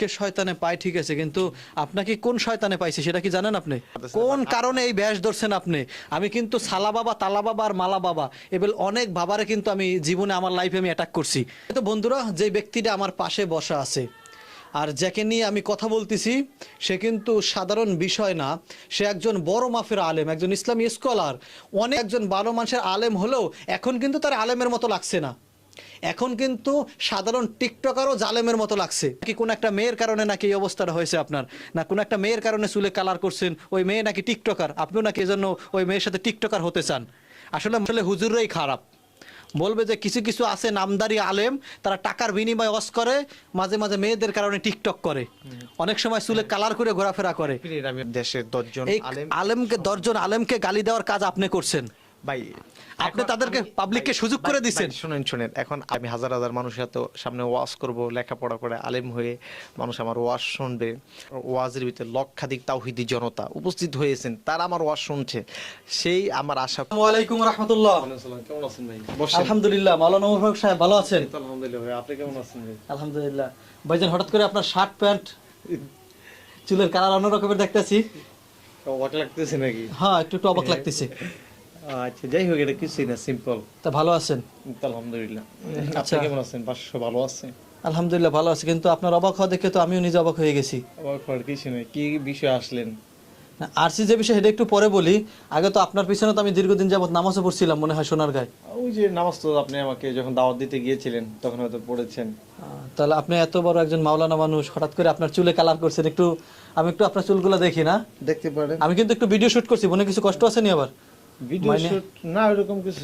মানুষকে শয়তানে পায় ঠিক আছে, কিন্তু আপনাকে কোন শয়তানে পাইছে সেটা কি জানেন আপনি? কোন কারণে এই ব্যাস ধরছেন আপনি? আমি কিন্তু সালা বাবা, তালা বাবা আর মালা বাবা এবার অনেক বাবারে কিন্তু আমি জীবনে আমার লাইফে আমি অ্যাটাক করছি। তো বন্ধুরা, যে ব্যক্তিটা আমার পাশে বসা আছে আর যাকে নিয়ে আমি কথা বলতেছি, সে কিন্তু সাধারণ বিষয় না। সে একজন বড় মাফের আলেম, একজন ইসলামী স্কলার, অনেক একজন ভালো মানুষের আলেম হলেও এখন কিন্তু তার আলেমের মতো লাগছে না। এখন কিন্তু সাধারণ টিকটকারও জালেমের মতো লাগছে। কি কোন একটা মেয়ের কারণে নাকি এই অবস্থাটা হয়েছে আপনার? না কোন একটা মেয়ের কারণে চুলে কালার করছেন, ওই মেয়ে নাকি টিকটকার, আপনিও নাকি এজন্য ওই মেয়ের সাথে টিকটকার হতে চান? আসলে আসলে হুজুররাই খারাপ। বলবে যে কিছু কিছু আছে নামদারি আলেম, তারা টাকার বিনিময়ে ওয়াজ করে, মাঝে মাঝে মেয়েদের কারণে টিকটক করে, অনেক সময় চুলে কালার করে ঘোরাফেরা করে। আমি দেশের 10 জন এই আলেমকে 10 জন আলেমকে গালি দেওয়ার কাজ আপনি করছেন। ভাই, আপনি তাদেরকে পাবলিককে সুযোগ করে দিচ্ছেন। শুনেন, এখন আমি হাজার হাজার মানুষের তো সামনে ওয়াজ করব, লেখাপড়া করে আলেম হয়ে মানুষ আমার ওয়াজ শুনবে। ওয়াজের ভিতরে লক্ষাধিক তাওহীদি জনতা উপস্থিত হয়েছেন, তারা আমার ওয়াজ শুনছে, সেই আমার আশা। আসসালামু আলাইকুম রাহমাতুল্লাহ। কেমন আছেন ভাই? আলহামদুলিল্লাহ, মাওলানা মুবারক সাহেব ভালো আছেন? আলহামদুলিল্লাহ ভাই, আপনি কেমন আছেন ভাই? আলহামদুলিল্লাহ। ভাইজান, হঠাৎ করে আপনার শার্ট প্যান্ট চুলের কালার অন্য রকমের দেখতেছি। অবাক লাগতেছে নাকি? হ্যাঁ, একটু একটু অবাক লাগতেছে। আচ্ছা, যাই হোক, এটা কিছুই না, সিম্পল। তা ভালো আছেন? আলহামদুলিল্লাহ। আচ্ছা। আপনি কেমন আছেন? বাসা ভালো আছে? আলহামদুলিল্লাহ ভালো আছে, কিন্তু আপনার অবাক হওয়া দেখে তো আমিও নিজে অবাক হয়ে গেছি। অবাক হওয়ার কিছু নেই। কি বিষয়ে আসলেন? আরসি যে বিষয় সেটা একটু পরে বলি। আগে তো আপনার পিছনে তো আমি দীর্ঘদিন যাবত নামাজও পড়ছিলাম, মনে হয় সোনারগাঁয়। ওই যে নামাজ তো আপনি আমাকে যখন দাওয়াত দিতে গিয়েছিলেন তখন হয়তো পড়েছেন। তাহলে আপনি এত বড় একজন মাওলানা মানুষ, হঠাৎ করে আপনার চুলে কালার করছেন। একটু আমি একটু আপনার চুলগুলো দেখি না? দেখতে পারেন। আমি কিন্তু একটু ভিডিও শুট করছি, মনে কিছু কষ্ট আছে নি আবার? ভিডিও শুট না, এরকম কিছু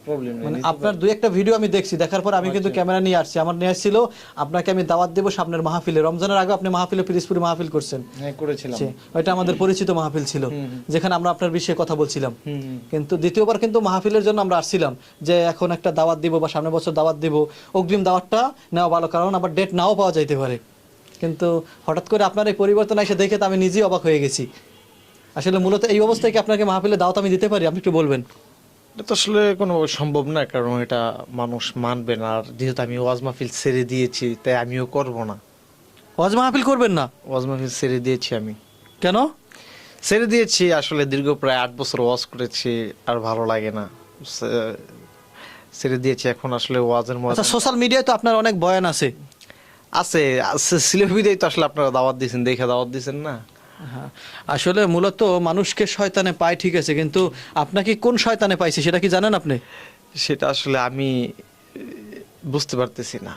প্রবলেম নেই। মানে আপনার দুই একটা ভিডিও আমি দেখছি, দেখার পর আমি কিন্তু ক্যামেরা নিয়ে আসছি। আমার নিয়ে আসছিল আপনাকে আমি দাওয়াত দেবো সামনের মাহফিলে। রমজানের আগে আপনি মাহফিলে পিরিজপুরে মাহফিল করছেন। হ্যাঁ, করেছিলাম। ওইটা আমাদের পরিচিত মাহফিল ছিল, যেখানে আমরা আপনার বিষয়ে কথা বলছিলাম। কিন্তু দ্বিতীয়বার কিন্তু মাহফিলের জন্য আমরা আসছিলাম যে এখন একটা দাওয়াত দিব বা সামনের বছর দাওয়াত দিব, অগ্রিম দাওয়াতটা নেওয়া ভালো, কারণ আবার ডেট নাও পাওয়া যাইতে পারে। কিন্তু হঠাৎ করে আপনার এই পরিবর্তন এসে দেখে তো আমি নিজেই অবাক হয়ে গেছি। আসলে মূলত এই অবস্থায় কি আপনাকে মাহফিলে দাওয়াত আমি দিতে পারি? আপনি একটু বলবেন। এটা তো আসলে কোনো সম্ভব না, কারণ এটা মানুষ মানবে না। আর যেহেতু আমি ওয়াজ মাহফিল ছেড়ে দিয়েছি, তাই আমিও করব না। ওয়াজ মাহফিল করবেন না? ওয়াজ মাহফিল ছেড়ে দিয়েছি আমি। কেন ছেড়ে দিয়েছি? আসলে দীর্ঘ প্রায় 8 বছর ওয়াজ করেছি, আর ভালো লাগে না, ছেড়ে দিয়েছি। এখন আসলে ওয়াজের মধ্যে আচ্ছা, সোশ্যাল মিডিয়ায় তো আপনার অনেক বয়ান আছে। আছে সিলেবিদেই তো আসলে আপনারা দাওয়াত দিয়েছেন, দেখে দাওয়াত দিয়েছেন না। হ্যাঁ, আসলে মূলত মানুষকে শয়তানে পায় ঠিক আছে, কিন্তু আপনাকে কোন শয়তানে পাইছে সেটা কি জানেন আপনি? সেটা আসলে আমি বুঝতে পারতেছি না।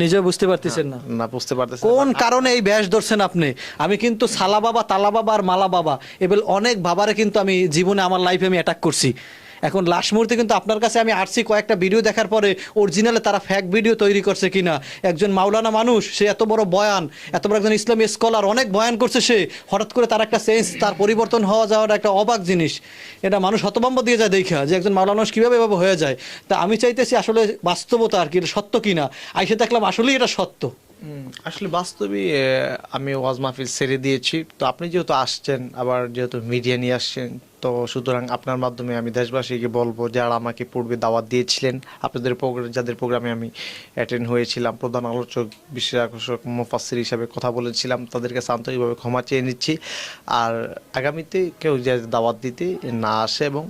নিজে বুঝতে পারতেছেন না? না, বুঝতে পারতেছি কোন কারণে এই ব্যাস ধরছেন আপনি? আমি কিন্তু সালা বাবা, তালা বাবা আর মালা বাবা এবার অনেক বাবারে কিন্তু আমি জীবনে আমার লাইফে আমি অ্যাটাক করছি। এখন লাস্ট মুহূর্তে কিন্তু আপনার কাছে আমি আসছি কয়েকটা ভিডিও দেখার পরে, অরিজিনালে তারা ফ্যাক ভিডিও তৈরি করছে কিনা। একজন মাওলানা মানুষ, সে এত বড় বয়ান, এত বড় একজন ইসলামী স্কলার, অনেক বয়ান করছে সে, হঠাৎ করে তার একটা চেঞ্জ, তার পরিবর্তন হওয়া যাওয়াটা একটা অবাক জিনিস। এটা মানুষ হতভম্ব দিয়ে যায় দেখা যে একজন মাওলানা মানুষ কীভাবে এভাবে হয়ে যায়। তা আমি চাইতেছি আসলে বাস্তবতা আর কি, এটা সত্য কিনা। আইসে দেখলাম আসলেই এটা সত্য। আসলে বাস্তবে আমি ওয়াজ মাহফিল ছেড়ে দিয়েছি। তো আপনি যেহেতু আসছেন, আবার যেহেতু মিডিয়া নিয়ে আসছেন, তো সুতরাং আপনার মাধ্যমে আমি দেশবাসীকে বলবো, যারা আমাকে পূর্বে দাওয়াত দিয়েছিলেন, আপনাদের যাদের প্রোগ্রামে আমি অ্যাটেন্ড হয়েছিলাম, প্রধান আলোচক, বিশেষ আকর্ষক, মুফাসসির হিসাবে কথা বলেছিলাম, তাদেরকে আন্তরিকভাবে ক্ষমা চেয়ে নিচ্ছি। আর আগামীতে কেউ যে দাওয়াত দিতে না আসে এবং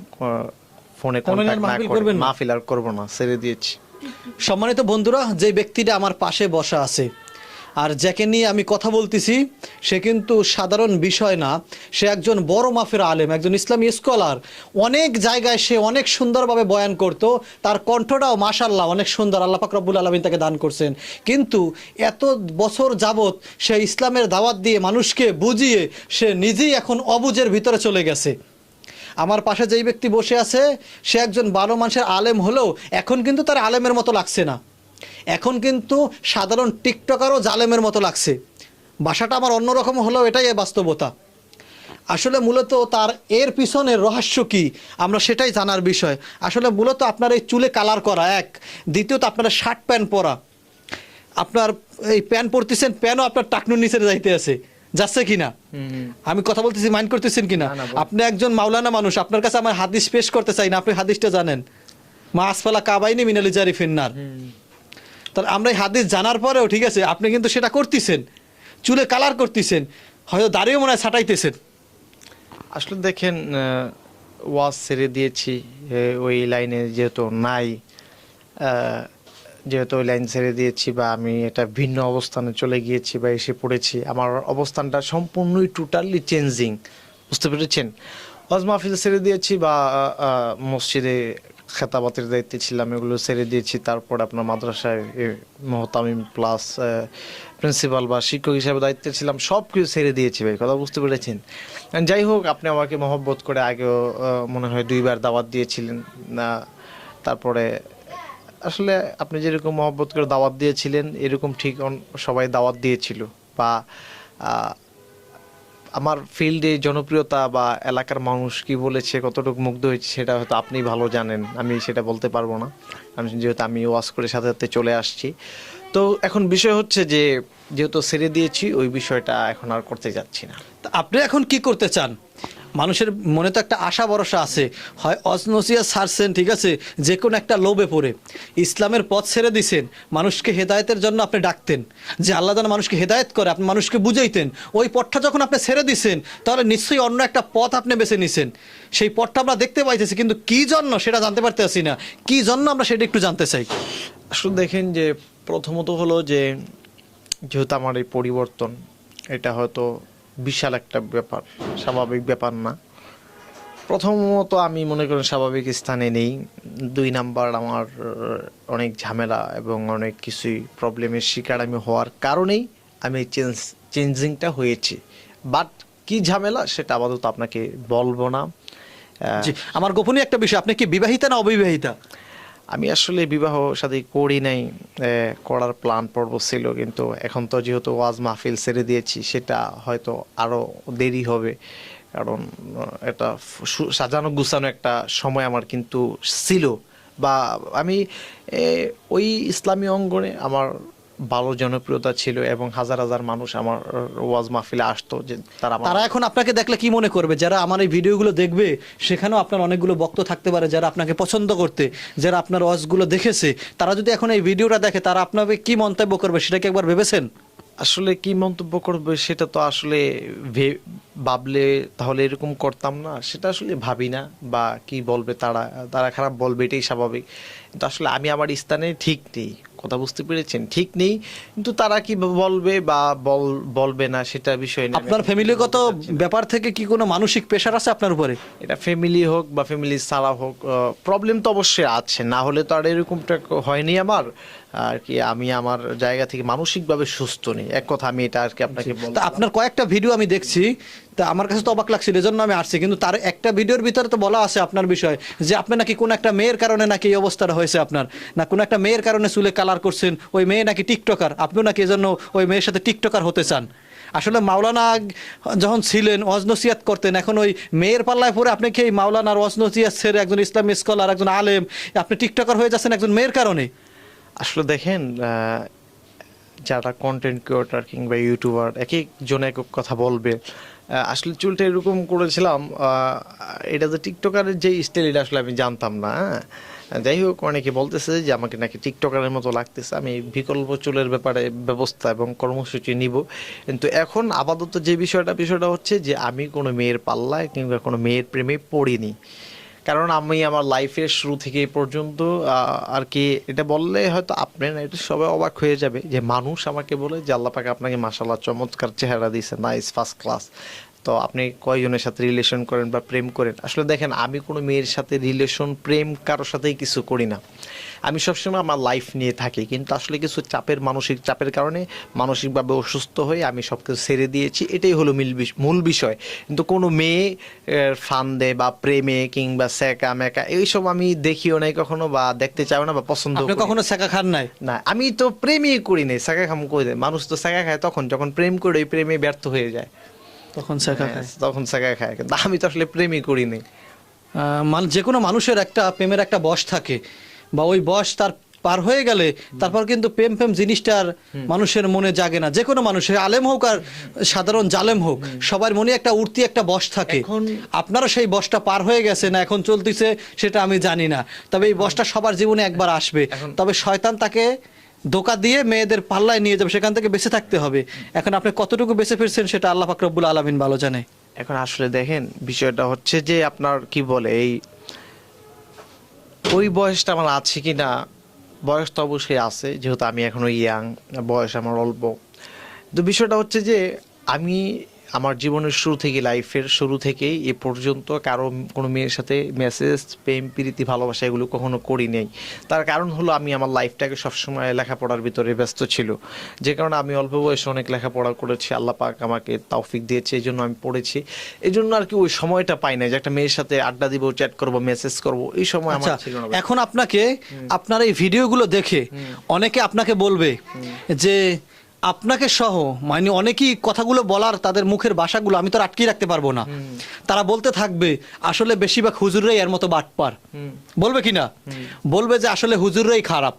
ফোনে কন্ট্যাক্ট না করে, মাহফিল আর করবো না, ছেড়ে দিয়েছি। সম্মানিত বন্ধুরা, যে ব্যক্তিটা আমার পাশে বসা আছে আর যাকে নিয়ে আমি কথা বলতেছি, সে কিন্তু সাধারণ বিষয় না। সে একজন বড় মাফের আলেম, একজন ইসলামী স্কলার। অনেক জায়গায় সে অনেক সুন্দরভাবে বয়ান করতো, তার কণ্ঠটাও মাশাআল্লাহ অনেক সুন্দর, আল্লাহ পাক রব্বুল আলামিন তাকে দান করছেন। কিন্তু এত বছর যাবত সে ইসলামের দাওয়াত দিয়ে মানুষকে বুঝিয়ে সে নিজেই এখন অবুঝের ভিতরে চলে গেছে। আমার পাশে যেই ব্যক্তি বসে আছে, সে একজন ভালো মানুষের আলেম হলেও এখন কিন্তু তার আলেমের মতো লাগছে না। এখন কিন্তু সাধারণ টিকটকারও জালেমের মতো লাগছে। ভাষাটা আমার অন্যরকম হলেও এটাই বাস্তবতা। আসলে মূলত তার এর পিছনের রহস্য কি, আমরা সেটাই জানার বিষয়। আসলে মূলত আপনার এই চুলে কালার করা এক, দ্বিতীয়ত আপনার শার্ট প্যান্ট পরা, আপনার এই প্যান্ট পরতেছেন, প্যান্টও আপনার টাকনুর নিচে যাইতে আছে, যাচ্ছে কিনা? আমি কথা বলতেছি, মাইন্ড করতেছেন কিনা? আপনি একজন মাওলানা মানুষ, আপনার কাছে আমার হাদিস পেশ করতে চাই না, আপনি হাদিসটা জানেন, মা আসফালা কাবাইনি মিনাল জারি ফিন্নার। তাহলে আমরা এই হাদিস জানার পরেও ঠিক আছে আপনি কিন্তু সেটা করতেছেন, চুলে কালার করতেছেন, হয়তো দাড়িও মনে হয় ছাটাইতেছেন। আসলে দেখেন ওয়াজ ছেড়ে দিয়েছি, ওই লাইনে যেহেতু নাই, যেহেতু ওই লাইন ছেড়ে দিয়েছি বা আমি এটা ভিন্ন অবস্থানে চলে গিয়েছি বা এসে পড়েছি, আমার অবস্থানটা সম্পূর্ণই টোটালি চেঞ্জিং, বুঝতে পেরেছেন? ওয়াজ মাহফিল ছেড়ে দিয়েছি বা মসজিদে খেতাবাতের দায়িত্বে ছিলাম, এগুলো ছেড়ে দিয়েছি। তারপর আপনার মাদ্রাসায় মহতামিম প্লাস প্রিন্সিপাল বা শিক্ষক হিসাবে দায়িত্বে ছিলাম, সব কিছু ছেড়ে দিয়েছি ভাই, কথা বুঝতে পেরেছেন? যাই হোক, আপনি আমাকে মহব্বত করে আগেও মনে হয় 2বার দাওয়াত দিয়েছিলেন না, তারপরে আসলে আপনি যেরকম মহব্বত করে দাওয়াত দিয়েছিলেন এরকম ঠিক সবাই দাওয়াত দিয়েছিল বা আহ, আমার ফিল্ডে জনপ্রিয়তা বা এলাকার মানুষ কি বলেছে, কতটুকু মুগ্ধ হয়েছে সেটা হয়তো আপনি ভালো জানেন, আমি সেটা বলতে পারবো না। যেহেতু আমি ওয়াজ করে সাথে সাথে চলে আসছি, তো এখন বিষয় হচ্ছে যে যেহেতু ছেড়ে দিয়েছি ওই বিষয়টা এখন আর করতে যাচ্ছি না। তা আপনি এখন কি করতে চান? মানুষের মনে তো একটা আশা ভরসা আছে, হয় অজনসিয়া ছাড়ছেন ঠিক আছে, যে কোনো একটা লোভে পড়ে ইসলামের পথ ছেড়ে দিছেন, মানুষকে হেদায়েতের জন্য আপনি ডাকতেন যে আল্লাহ যেন মানুষকে হেদায়েত করে, আপনি মানুষকে বুঝাইতেন। ওই পথটা যখন আপনি ছেড়ে দিছেন তাহলে নিশ্চয়ই অন্য একটা পথ আপনি বেছে নিছেন। সেই পথটা আমরা দেখতে পাইতেছি, কিন্তু কি জন্য সেটা জানতে পারতেছি না। কি জন্য আমরা সেটা একটু জানতে চাই। আসলে দেখেন যে প্রথমত হলো যে যেহেতু আমার এই পরিবর্তন, এটা হয়তো বিশাল একটা ব্যাপার, স্বাভাবিক ব্যাপার না। প্রথমত আমি মনে করি স্বাভাবিক স্থানে নেই। 2 নাম্বার, আমার অনেক ঝামেলা এবং অনেক কিছুই প্রবলেমের শিকার আমি হওয়ার কারণেই আমি চেঞ্জিংটা হয়েছি। বাট কি ঝামেলা সেটা আপাতত আপনাকে বলবো না। জি, আমার গোপনীয় একটা বিষয়, আপনি কি বিবাহিতা না অবিবাহিতা? আমি আসলে বিবাহ শাদী করি নাই, করার প্ল্যান পর্ব ছিল, কিন্তু এখন তো যেহেতু ওয়াজ মাহফিল ছেড়ে দিয়েছি সেটা হয়তো আরো দেরি হবে, কারণ এটা সাজানো গুছানো একটা সময় আমার কিন্তু ছিল। বা আমি ওই ইসলামী অঙ্গনে আমার ভালো জনপ্রিয়তা ছিল এবং হাজার হাজার মানুষ আমার ওয়াজ মাহফিলে আসতো, যে তারা এখন আপনাকে দেখলে কি মনে করবে? যারা আমার এই ভিডিওগুলো দেখবে সেখানেও আপনার অনেকগুলো বক্তব্য থাকতে পারে যারা আপনাকে পছন্দ করতে, যারা আপনার ওয়াজগুলো দেখেছে, তারা যদি এখন এই ভিডিওটা দেখে তারা আপনাকে কি মন্তব্য করবে সেটা কি একবার ভেবেছেন? আসলে কি মন্তব্য করবে সেটা তো আসলে ভাবলে তাহলে এরকম করতাম না, সেটা আসলে ভাবি না। বা কি বলবে তারা, তারা খারাপ বলবে এটাই স্বাভাবিক, কিন্তু আসলে আমি আমার স্থানে ঠিক নেই, কথা বুঝতে পেরেছেন? ঠিক নেই, কিন্তু তারা কি বলবে বা বলবে না সেটা বিষয় না। আপনার ফ্যামিলিগত ব্যাপার থেকে কি কোনো মানসিক প্রেশার আছে আপনার উপরে? এটা ফ্যামিলি হোক বা ফ্যামিলি ছাড়া হোক, প্রবলেম তো অবশ্যই আছে, না হলে তো আর এরকমটা হয়নি আমার। আর কি আমি আমার জায়গা থেকে মানসিকভাবে সুস্থ নেই, এক কথা আমি এটা আর কি আপনাকে বলতে। তা আপনার কয়েকটা ভিডিও আমি দেখছি, তা আমার কাছে তো অবাক লাগছিল, এজন্য আমি আসছি। কিন্তু তার একটা ভিডিওর ভিতরে তো বলা আছে আপনার বিষয় যে আপনি নাকি কোন একটা মেয়ের কারণে নাকি এই অবস্থাটা হয়েছে আপনার, না কোন একটা মেয়ের কারণে চুলে কালার করছেন, ওই মেয়ে নাকি টিকটকার, আপনিও নাকি এজন্য ওই মেয়ের সাথে টিকটকার হতে চান। আসলে মাওলানা যখন ছিলেন ওয়াজ নসিহাত করতেন, এখন ওই মেয়ের পাল্লায় পরে আপনি কি এই মাওলানার ওয়াজ নসিহাত ছেড়ে একজন ইসলামী স্কলার, একজন আলেম, আপনি টিকটকার হয়ে যাচ্ছেন একজন মেয়ের কারণে? আসলে দেখেন, যারা কন্টেন্ট ক্রিয়েটর কিংবা ইউটিউবার এক একজন এক এক কথা বলবে। আসলে চুলটা এরকম করেছিলাম, এটা যে টিকটকারের যে স্টাইল এটা আসলে আমি জানতাম না। যাই হোক, অনেকে বলতেছে যে আমাকে নাকি টিকটকারের মতো লাগতেছে, আমি বিকল্প চুলের ব্যাপারে ব্যবস্থা এবং কর্মসূচি নিব। কিন্তু এখন আপাতত যে বিষয়টা হচ্ছে যে আমি কোনো মেয়ের পাল্লায় কিংবা কোনো মেয়ের প্রেমে পড়িনি, কারণ আমি আমার লাইফের শুরু থেকে এই পর্যন্ত আর কি, এটা বললে হয়তো আপনি না, এটা সবাই অবাক হয়ে যাবে যে মানুষ আমাকে বলে যে আল্লাহ পাক আপনাকে মাশাআল্লাহ চমৎকার চেহারা দিয়েছে, নাইস, ফার্স্ট ক্লাস, তো আপনি কয়জনের সাথে রিলেশন করেন বা প্রেম করেন? আসলে দেখেন, আমি কোনো মেয়ের সাথে রিলেশন প্রেম কারোর সাথেই কিছু করি না। আমি সবসময় আমার লাইফ নিয়ে থাকি, কিন্তু আসলে কিছু মানসিক চাপের কারণে মানসিকভাবে অসুস্থ হয়ে আমি সব কিছু ছেড়ে দিয়েছি, এটাই হলো মূল বিষয়। কিন্তু কোনো মেয়ে ফান্দে বা প্রেমে কিংবা সেকা মেকা এইসব আমি দেখিও নাই কখনো, বা দেখতে চাও না বা পছন্দ আপনি কখনো সেকা খান নাই? না, আমি তো প্রেমই করি নাই। সেকা খাম করে দেয় মানুষ, তো সেকা খায় তখন যখন প্রেম করে ওই প্রেমে ব্যর্থ হয়ে যায়, তখন সেকা খায়। তখন সেকা খায়, কিন্তু আমি তো আসলে প্রেমই করি নাই। যে কোনো মানুষের একটা প্রেমের একটা বয়স থাকে, বা ওই বয়স তার পার হয়ে গেলে তারপর কিন্তু প্রেম প্রেম জিনিসটার মানুষের মনে জাগে না। যে কোনো মানুষের, আলেম হোক আর সাধারণ জালেম হোক, সবার মনে একটা উঠতি একটা বয়স থাকে। আপনারও সেই বয়সটা পার হয়ে গেছে, না এখন চলতেছে সেটা আমি জানি না, তবে এই বয়সটা সবার জীবনে একবার আসবে। তবে শয়তান তাকে ধোঁকা দিয়ে মেয়েদের পাল্লায় নিয়ে যাবে, সেখান থেকে বেঁচে থাকতে হবে। এখন আপনি কতটুকু বেঁচে ফিরছেন সেটা আল্লাহ পাক রব্বুল আলামিন ভালো জানে। এখন আসলে দেখেন বিষয়টা হচ্ছে যে আপনার কি বলে এই ওই বয়সটা আমার আছে কি না, বয়স তো অবশ্যই আছে, যেহেতু আমি এখনো ইয়াং, বয়স আমার অল্প। তো বিষয়টা হচ্ছে যে আমি আমার জীবনের শুরু থেকে, লাইফের শুরু থেকেই এ পর্যন্ত কারো কোনো মেয়ের সাথে মেসেজ, প্রেম, প্রীতি, ভালোবাসা এগুলো কখনো করি নাই। তার কারণ হলো আমি আমার লাইফটাকে সবসময় লেখাপড়ার ভিতরে ব্যস্ত ছিল, যে কারণে আমি অল্প বয়সে অনেক লেখাপড়া করেছি, আল্লাহ পাক আমাকে তৌফিক দিয়েছে, এই জন্য আমি পড়েছি। এই জন্য আর কি ওই সময়টা পাই না যে একটা মেয়ের সাথে আড্ডা দিব, চ্যাট করব, মেসেজ করব, এই সময় আমার আচ্ছা, ছিল না। এখন আপনাকে আপনার এই ভিডিওগুলো দেখে অনেকে আপনাকে বলবে যে আপনাকে সহ, মানে অনেকেই কথাগুলো বলার তাদের মুখের ভাষাগুলো আমি তো আর আটকিয়ে রাখতে পারবো না, তারা বলতে থাকবে আসলে বেশিরভাগ হুজুররাই এর মতো বাটপার। বলবে কি না? বলবে যে আসলে হুজুররাই খারাপ।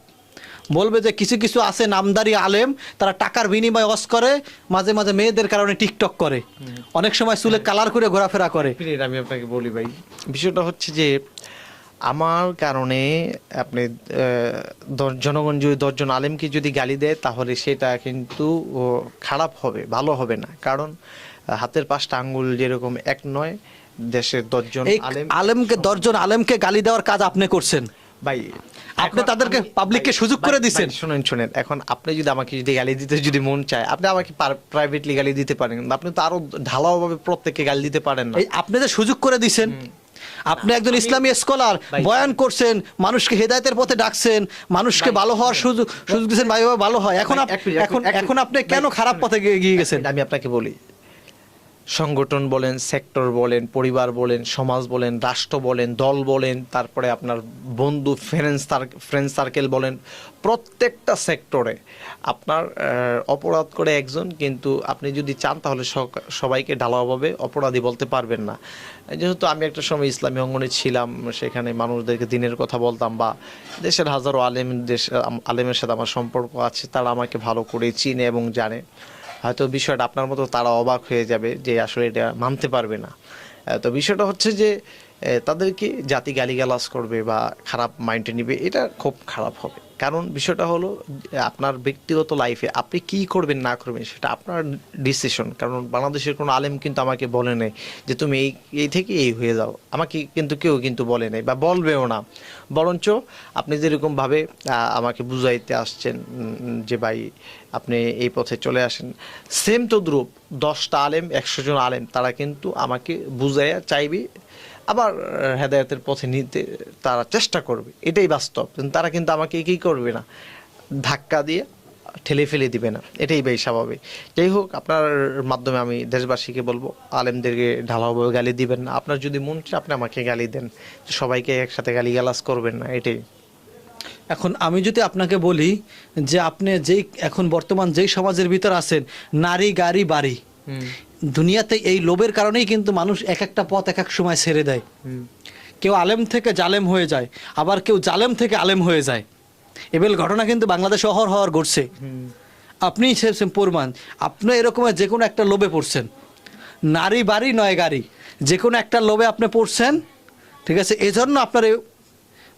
বলবে যে কিছু কিছু আছে নামদারি আলেম, তারা টাকার বিনিময়ে ওয়াজ করে, মাঝে মাঝে মেয়েদের কারণে টিকটক করে, অনেক সময় চুলে কালার করে ঘোরাফেরা করে। মিনিট, আমি আপনাকে বলি ভাই, বিষয়টা হচ্ছে যে আমার কারণে আপনি জনগণ যদি 10 জন আলেমকে যদি গালি দেয় তাহলে সেটা কিন্তু খারাপ হবে, ভালো হবে না। কারণ হাতের 5টা আঙ্গুল যেরকম এক নয়, দেশের 10 জন এই আলেমকে 10 জন আলেমকে গালি দেওয়ার কাজ আপনি করছেন ভাই, আপনি তাদেরকে পাবলিককে সুযোগ করে দিচ্ছেন। শুনেন, এখন আপনি যদি আমাকে যদি গালি দিতে যদি মন চায়, আপনি আমাকে প্রাইভেটলি গালি দিতে পারেন, আপনি তো আরো ঢালাওভাবে প্রত্যেককে গালি দিতে পারেন না। এই আপনি যে সুযোগ করে দিচ্ছেন, আপনি একজন ইসলামী স্কলার, বয়ান করছেন, মানুষকে হেদায়েতের পথে ডাকছেন, মানুষকে ভালো হওয়ার সুযোগ দিচ্ছেন, ভাইভাবে ভালো হয়। এখন এখন আপনি কেন খারাপ পথে গিয়ে গেছেন? আমি আপনাকে বলি, সংগঠন বলেন, সেক্টর বলেন, পরিবার বলেন, সমাজ বলেন, রাষ্ট্র বলেন, দল বলেন, তারপরে আপনার বন্ধু, ফ্রেন্ড সার্কেল বলেন, প্রত্যেকটা সেক্টরে আপনার অপরাধ করে একজন, কিন্তু আপনি যদি চান তাহলে সবাইকে ঢালাওভাবে অপরাধী বলতে পারবেন না। যেহেতু আমি একটা সময় ইসলামী অঙ্গনে ছিলাম, সেখানে মানুষদেরকে দিনের কথা বলতাম, বা দেশের হাজারো আলেমের সাথে আমার সম্পর্ক আছে, তারা আমাকে ভালো করে চিনে এবং জানে। হয়তো বিষয়টা আপনার মতো তারা অবাক হয়ে যাবে যে আসলে এটা মানতে পারবে না। তো বিষয়টা হচ্ছে যে তাদেরকে জাতি গালিগালাজ করবে বা খারাপ মাইন্ডে নিবে, এটা খুব খারাপ হবে। কারণ বিষয়টা হলো আপনার ব্যক্তিগত লাইফে আপনি কি করবেন না করবেন সেটা আপনার ডিসিশন। কারণ বাংলাদেশের কোনো আলেম কিন্তু আমাকে বলে নাই যে তুমি এই থেকে এই হয়ে যাও, আমাকে কিন্তু কেউ কিন্তু বলে নাই বা বলবেও না। বরঞ্চ আপনি যেরকমভাবে আমাকে বুঝাইতে আসছেন যে ভাই আপনি এই পথে চলে আসেন, সেম তদ্রূপ 10টা আলেম, 100 জন আলেম, তারা কিন্তু আমাকে বুঝাইয়া চাইবে, আবার হেদায়েতের পথে নিতে তারা চেষ্টা করবে, এটাই বাস্তব। তারা কিন্তু আমাকে কি করবে না, ধাক্কা দিয়ে ঠেলে ফেলে দিবে না, এটাই বেশ স্বাভাবিক। যাই হোক, আপনার মাধ্যমে আমি দেশবাসীকে বলবো, আলেমদেরকে ঢালাওভাবে গালি দিবেন না। আপনার যদি মন চায় আপনি আমাকে গালি দেন, সবাইকে একসাথে গালিগালাজ করবেন না, এটাই। এখন আমি যদি আপনাকে বলি যে আপনি যেই এখন বর্তমান যেই সমাজের ভিতর আছেন, নারী গাড়ি বাড়ি, দুনিয়াতে এই লোভের কারণেই কিন্তু মানুষ এক একটা পথ এক এক সময় ছেড়ে দেয়। কেউ আলেম থেকে জালেম হয়ে যায়, আবার কেউ জালেম থেকে আলেম হয়ে যায়। এবেল ঘটনা কিন্তু বাংলাদেশে অহরহ ঘটছে। আপনি প্রমাণ, আপনি এরকম যে কোনো একটা লোভে পড়ছেন, নারী বাড়ি নয় গাড়ি, যে কোনো একটা লোভে আপনি পড়ছেন, ঠিক আছে? এজন্য আপনার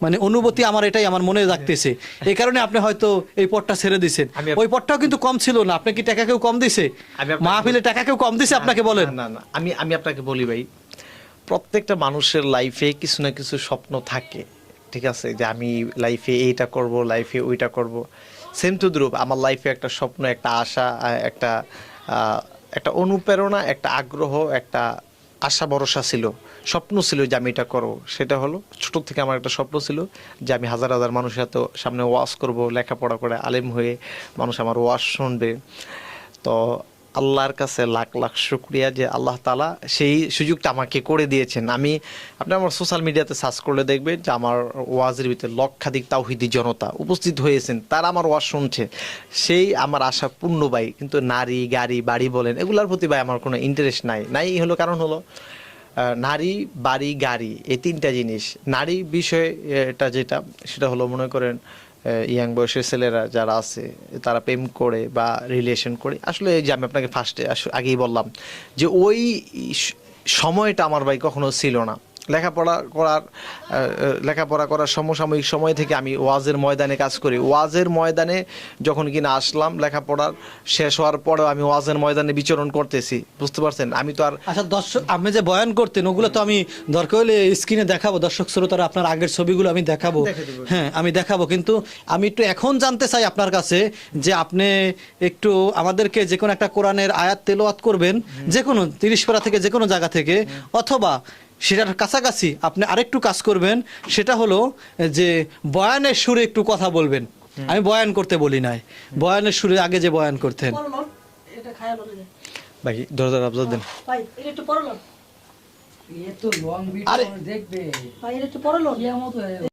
মানে অনুভূতি আমার এটাই আমার মনে রাখতেছে, এই কারণে আপনি হয়তো এই পথটা ছেড়ে দিছেন। ওই পথটাও কিন্তু কম ছিল না। আপনি কি টাকা কেউ কম দিছে? মাহফিলে টাকা কেউ কম দিছে আপনাকে? বলেন না না, আমি আপনাকে বলি ভাই, প্রত্যেকটা মানুষের লাইফে কিছু না কিছু স্বপ্ন থাকে, ঠিক আছে? যে আমি লাইফে এইটা করব, লাইফে ওইটা করব। সেম টু দ্রুপ আমার লাইফে একটা স্বপ্ন, একটা আশা, একটা অনুপ্রেরণা, একটা আগ্রহ, একটা আশা ভরসা ছিল, স্বপ্ন ছিল যে আমি এটা করবো। সেটা হলো ছোট থেকে আমার একটা স্বপ্ন ছিল যে আমি হাজার হাজার মানুষের এত সামনে ওয়াজ করব, লেখাপড়া করে আলেম হয়ে মানুষ আমার ওয়াজ শুনবে। তো আল্লাহর কাছে লাখ লাখ শুকরিয়া যে আল্লাহ তাআলা সেই সুযোগটা আমাকে করে দিয়েছেন। আপনি আমার সোশ্যাল মিডিয়াতে সার্চ করলে দেখবেন যে আমার ওয়াজের ভিতরে লক্ষাধিক তাওহীদি জনতা উপস্থিত হয়েছেন, তারা আমার ওয়াজ শুনছে। সেই আমার আশা পূর্ণ ভাই। কিন্তু নারী গাড়ি বাড়ি বলেন, এগুলোর প্রতি ভাই আমার কোনো ইন্টারেস্ট নাই হলো কারণ হলো নারী বাড়ি গাড়ি এই 3টা জিনিস। নারী বিষয়টা যেটা, সেটা হলো মনে করেন ইয়াং বয়সের ছেলেরা যারা আছে তারা প্রেম করে বা রিলেশন করে, আসলে যে আমি আপনাকে আগেই বললাম যে ওই সময়টা আমার ভাই কখনো ছিল না। লেখাপড়া করার সমসাময়িক সময় থেকে আমি ওয়াজের ময়দানে কাজ করি। ওয়াজের ময়দানে যখন কিনা আসলাম, লেখাপড়ার শেষ হওয়ার পরেও আমি ওয়াজের ময়দানে বিচরণ করতেছি, বুঝতে পারছেন? আমি তো আর আচ্ছা দর্শক, আপনি যে বয়ান করতেন ওগুলো তো আমি দরকার হলে স্ক্রিনে দেখাবো, দর্শক শ্রোতারা আপনার আগের ছবিগুলো আমি দেখাবো। হ্যাঁ আমি দেখাবো, কিন্তু আমি একটু এখন জানতে চাই আপনার কাছে যে আপনি একটু আমাদেরকে যে কোনো একটা কোরআনের আয়াত তেলাওয়াত করবেন, যে কোনো 30 পারা থেকে যে কোনো জায়গা থেকে, অথবা সেটার কাছাকাছি আপনি আরেকটু কাজ করবেন, সেটা হলো যে বয়ানের সুরে একটু কথা বলবেন। আমি বয়ান করতে বলি নাই, বয়ানের সুরে আগে যে বয়ান করতেন। এটা খায়া বলে যায় বাকি 10,000 আবজা দেন। ভাই এটা একটু পড়লো এ তো লং আরে ভিডিও দেখবে ভাই এটা একটু পড়লো কিয়ামত হয়ে যাবে।